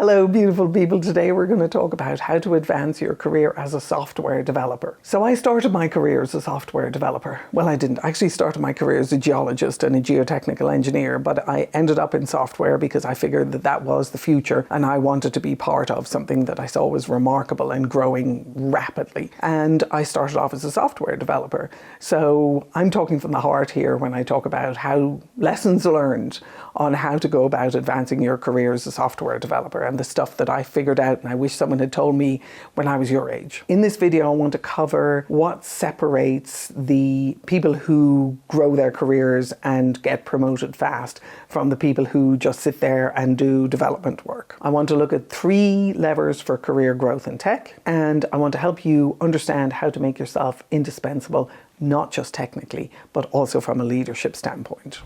Hello, beautiful people. Today we're going to talk about how to advance your career as a software developer. So I started my career as a software developer. Well, I didn't. I actually started my career as a geologist and a geotechnical engineer, but I ended up in software because I figured that that was the future and I wanted to be part of something that I saw was remarkable and growing rapidly. And I started off as a software developer. So I'm talking from the heart here when I talk about how lessons learned on how to go about advancing your career as a software developer and the stuff that I figured out and I wish someone had told me when I was your age. In this video, I want to cover what separates the people who grow their careers and get promoted fast from the people who just sit there and do development work. I want to look at 3 levers for career growth in tech, and I want to help you understand how to make yourself indispensable, not just technically, but also from a leadership standpoint.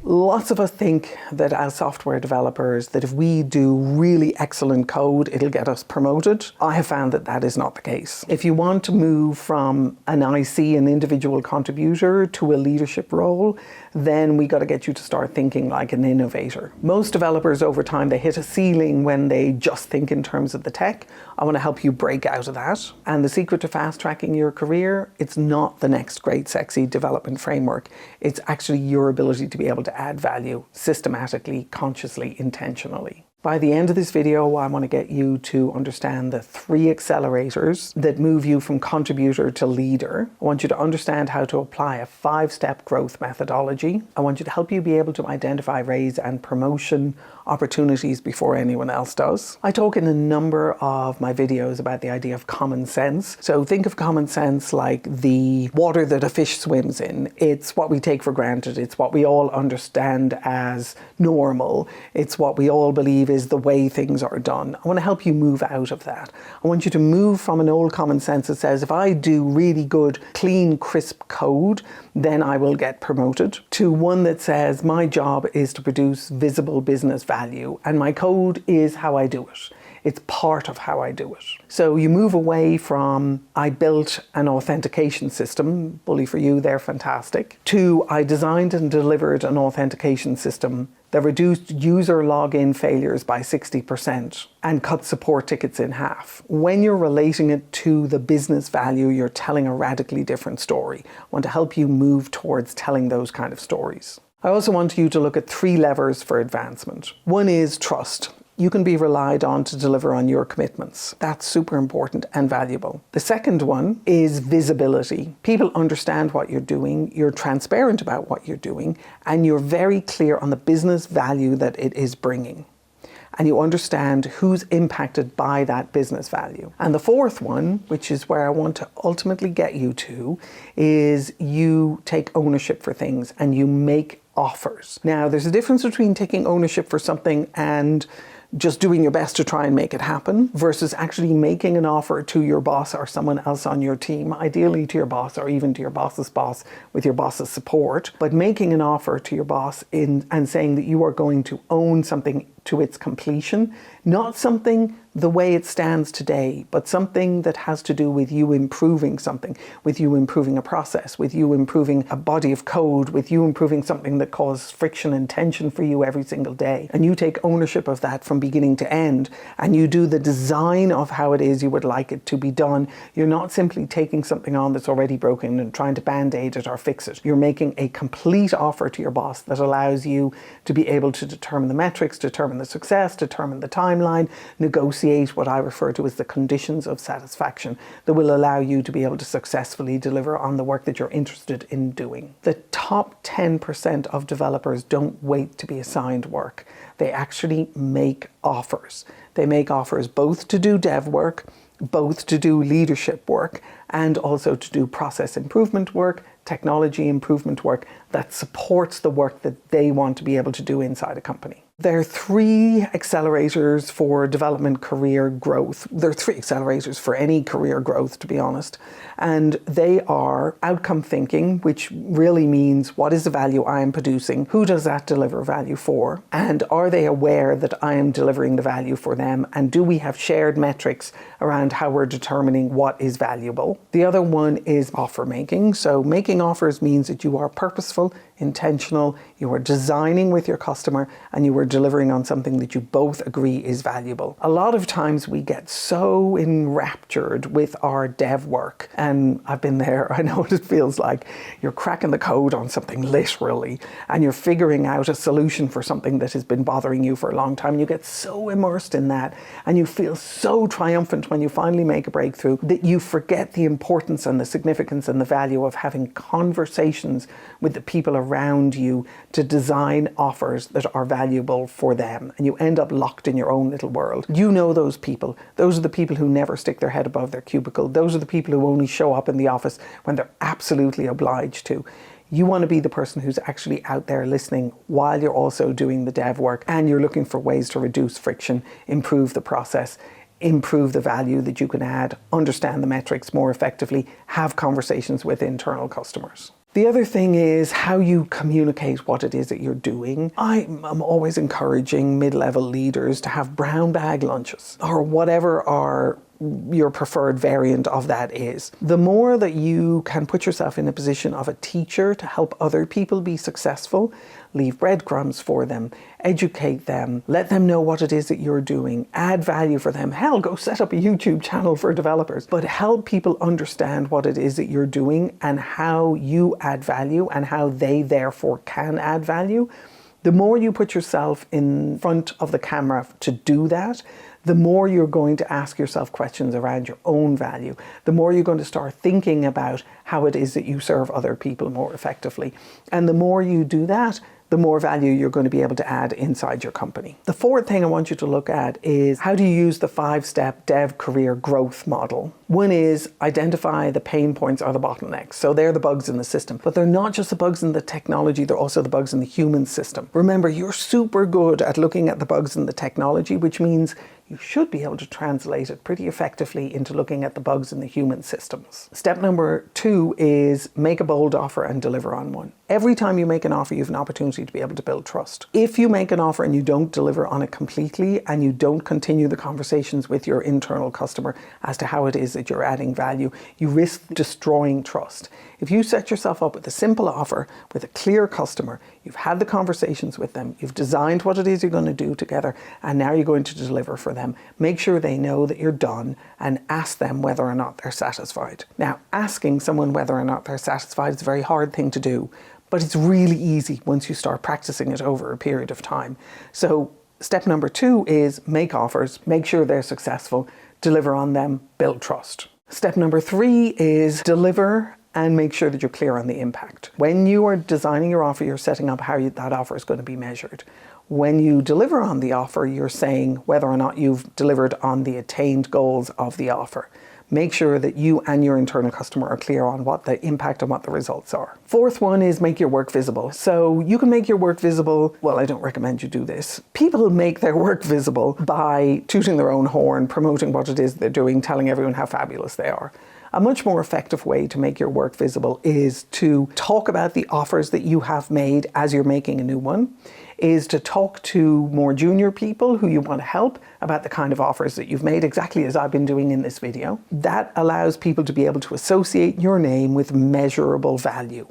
Lots of us think that as software developers, that if we do really excellent code, it'll get us promoted. I have found that that is not the case. If you want to move from an IC, an individual contributor, to a leadership role, then we got to get you to start thinking like an innovator. Most developers over time, they hit a ceiling when they just think in terms of the tech. I want to help you break out of that. And the secret to fast tracking your career, it's not the next great sexy development framework. It's actually your ability to be able to add value systematically, consciously, intentionally. By the end of this video, I want to get you to understand the 3 accelerators that move you from contributor to leader. I want you to understand how to apply a 5-step growth methodology. I want you to help you be able to identify raise and promotion opportunities before anyone else does. I talk in a number of my videos about the idea of common sense. So think of common sense like the water that a fish swims in. It's what we take for granted. It's what we all understand as normal. It's what we all believe is the way things are done. I want to help you move out of that. I want you to move from an old common sense that says, if I do really good, clean, crisp code, then I will get promoted, to one that says, my job is to produce visible business value, and my code is how I do it. It's part of how I do it. So you move away from, I built an authentication system, bully for you, they're fantastic, to I designed and delivered an authentication system that reduced user login failures by 60% and cut support tickets in half. When you're relating it to the business value, you're telling a radically different story. I want to help you move towards telling those kind of stories. I also want you to look at 3 levers for advancement. One is trust. You can be relied on to deliver on your commitments. That's super important and valuable. The second one is visibility. People understand what you're doing, you're transparent about what you're doing, and you're very clear on the business value that it is bringing. And you understand who's impacted by that business value. And the fourth one, which is where I want to ultimately get you to, is you take ownership for things and you make offers. Now, there's a difference between taking ownership for something and just doing your best to try and make it happen versus actually making an offer to your boss or someone else on your team, ideally to your boss or even to your boss's boss with your boss's support, but making an offer to your boss and saying that you are going to own something to its completion, not something the way it stands today, but something that has to do with you improving something, with you improving a process, with you improving a body of code, with you improving something that causes friction and tension for you every single day. And you take ownership of that from beginning to end, and you do the design of how it is you would like it to be done. You're not simply taking something on that's already broken and trying to band-aid it or fix it. You're making a complete offer to your boss that allows you to be able to determine the metrics, determine the success, determine the timeline, negotiate what I refer to as the conditions of satisfaction that will allow you to be able to successfully deliver on the work that you're interested in doing. The top 10% of developers don't wait to be assigned work. They actually make offers. They make offers both to do dev work, both to do leadership work, and also to do process improvement work, technology improvement work that supports the work that they want to be able to do inside a company. There are 3 accelerators for development career growth. There are 3 accelerators for any career growth, to be honest. And they are outcome thinking, which really means what is the value I am producing? Who does that deliver value for? And are they aware that I am delivering the value for them? And do we have shared metrics around how we're determining what is valuable? The other one is offer making. So making offers means that you are purposeful intentional, you are designing with your customer, and you are delivering on something that you both agree is valuable. A lot of times we get so enraptured with our dev work, and I've been there, I know what it feels like. You're cracking the code on something literally, and you're figuring out a solution for something that has been bothering you for a long time. You get so immersed in that, and you feel so triumphant when you finally make a breakthrough that you forget the importance and the significance and the value of having conversations with the people around you to design offers that are valuable for them, and you end up locked in your own little world. You know those people. Those are the people who never stick their head above their cubicle. Those are the people who only show up in the office when they're absolutely obliged to. You want to be the person who's actually out there listening while you're also doing the dev work, and you're looking for ways to reduce friction, improve the process, improve the value that you can add, understand the metrics more effectively, have conversations with internal customers. The other thing is how you communicate what it is that you're doing. I'm always encouraging mid-level leaders to have brown bag lunches, or whatever your preferred variant of that is. The more that you can put yourself in a position of a teacher to help other people be successful, leave breadcrumbs for them, educate them, let them know what it is that you're doing, add value for them. Hell, go set up a YouTube channel for developers, but help people understand what it is that you're doing and how you add value and how they therefore can add value. The more you put yourself in front of the camera to do that, the more you're going to ask yourself questions around your own value. The more you're going to start thinking about how it is that you serve other people more effectively. And the more you do that, the more value you're going to be able to add inside your company. The fourth thing I want you to look at is how do you use the 5-step dev career growth model. One is identify the pain points or the bottlenecks. So they're the bugs in the system, but they're not just the bugs in the technology, they're also the bugs in the human system. Remember, you're super good at looking at the bugs in the technology, which means you should be able to translate it pretty effectively into looking at the bugs in the human systems. Step number 2 is make a bold offer and deliver on one. Every time you make an offer, you have an opportunity to be able to build trust. If you make an offer and you don't deliver on it completely, and you don't continue the conversations with your internal customer as to how it is that you're adding value, you risk destroying trust. If you set yourself up with a simple offer, with a clear customer, you've had the conversations with them, you've designed what it is you're going to do together, and now you're going to deliver for them. Make sure they know that you're done, and ask them whether or not they're satisfied. Now, asking someone whether or not they're satisfied is a very hard thing to do, but it's really easy once you start practicing it over a period of time. So step number 2 is make offers, make sure they're successful, deliver on them, build trust. Step number 3 is deliver and make sure that you're clear on the impact. When you are designing your offer, you're setting up how that offer is going to be measured. When you deliver on the offer, you're saying whether or not you've delivered on the attained goals of the offer. Make sure that you and your internal customer are clear on what the impact and what the results are. Fourth one is make your work visible. So you can make your work visible, well, I don't recommend you do this. People make their work visible by tooting their own horn, promoting what it is they're doing, telling everyone how fabulous they are. A much more effective way to make your work visible is to talk about the offers that you have made as you're making a new one, is to talk to more junior people who you want to help about the kind of offers that you've made, exactly as I've been doing in this video. That allows people to be able to associate your name with measurable value.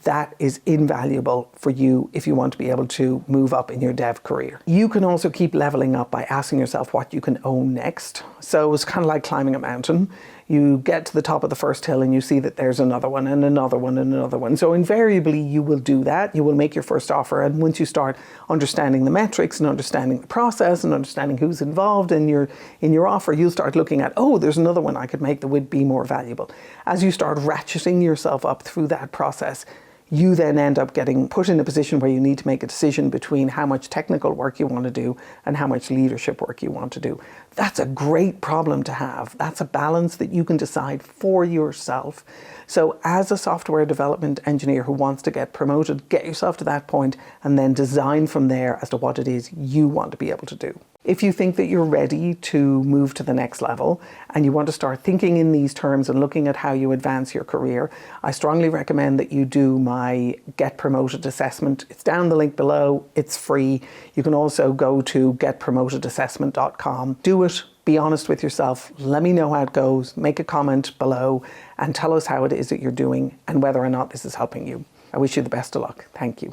That is invaluable for you if you want to be able to move up in your dev career. You can also keep leveling up by asking yourself what you can own next. So it's kind of like climbing a mountain. You get to the top of the first hill and you see that there's another one and another one and another one. So invariably you will do that. You will make your first offer, and once you start understanding the metrics and understanding the process and understanding who's involved in your offer, you'll start looking at, oh, there's another one I could make that would be more valuable. As you start ratcheting yourself up through that process, you then end up getting put in a position where you need to make a decision between how much technical work you want to do and how much leadership work you want to do. That's a great problem to have. That's a balance that you can decide for yourself. So as a software development engineer who wants to get promoted, get yourself to that point and then design from there as to what it is you want to be able to do. If you think that you're ready to move to the next level and you want to start thinking in these terms and looking at how you advance your career, I strongly recommend that you do my Get Promoted assessment. It's down the link below. It's free. You can also go to getpromotedassessment.com. Do it. Be honest with yourself. Let me know how it goes. Make a comment below and tell us how it is that you're doing and whether or not this is helping you. I wish you the best of luck. Thank you.